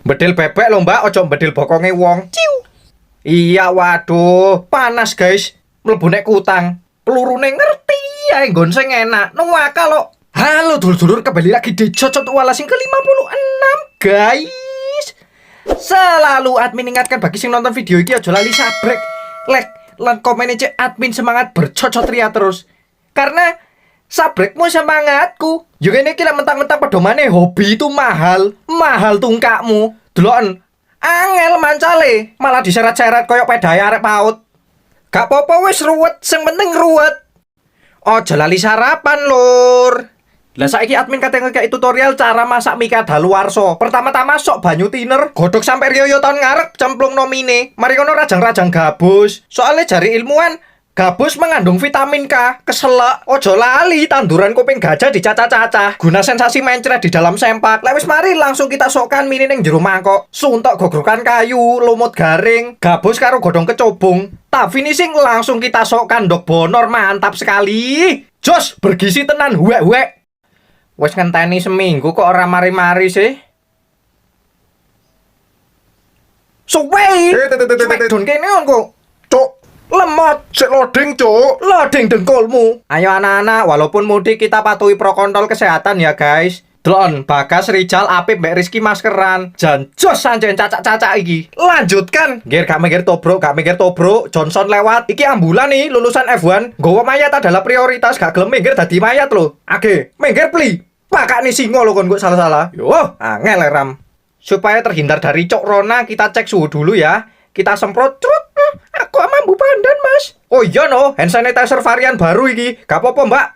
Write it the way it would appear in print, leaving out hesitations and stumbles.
Bedil bebek lho mbak, ojo bedil bokonge wong. Ciu. Iya waduh, panas guys. Mlebu nek kutang. Pelurune ngerti ae nggon sing enak. Nuwaka lo. Halo dulur-dulur, kembali lagi di Cocot Wala sing ke-56 guys. Selalu admin ingatkan bagi sing nonton video iki aja lali sabrek, like, lan komen cek admin semangat bercocot ria terus. Karena sabrekmu semangatku. Yo ngene iki lek mentang-mentang pedomane hobi itu mahal tungkakmu. Delokon angel mancale, malah diseret-seret koyok pedae arek paut. Gak apa-apa wis ruwet, sing penting ruwet. Ojo lali sarapan, Lur. Lah saiki admin kate ngekek tutorial cara masak mie kadaluwarsa. Pertama-tama sok banyu tiner, godhog sampai riyo tahun ngarep, cemplung nomine. Mari kono rajang-rajang gabus. Soalnya jari ilmuwan, gabus mengandung vitamin K. Keselak, ojo lali tanduran kuping gajah dicacah-cacah. Guna sensasi mencret di dalam sempak. Lek wis mari langsung kita sokkan mie ning jero mangkok. Suntok gogrokan kayu, lumut garing, gabus karo godhong kecobong. Tak finishing langsung kita sokkan ndok bonor, mantap sekali. Jos, bergizi tenan, huwek-huwek. Wes ngenteni seminggu kok ora mari-mari sih. Suwe. Don kene kok. Cuk, Lemot. sik loading, Cuk. Loading dengkulmu. Ayo anak-anak, walaupun mudik kita patuhi protokol kesehatan ya guys. Delon, Bagas, Rijal, Apip, Mbak Rizky maskeran. Jan jos sanjen cacak-cacak iki. Lanjutkan. Gak mikir tobruk. Johnson lewat. Iki ambulan nih, lulusan F1. Gowo mayat adalah prioritas. Gak gelem minggir dadi mayat lo. Age, minggir pli. Pakak nih singo lo kon gue salah-salah. Yo, angel ram. Supaya terhindar dari cok rona, kita cek suhu dulu ya. Kita semprot. Aku mambu pandan, Mas. Oh iya no, hand sanitizer varian baru iki. Gak apa-apa, Mbak.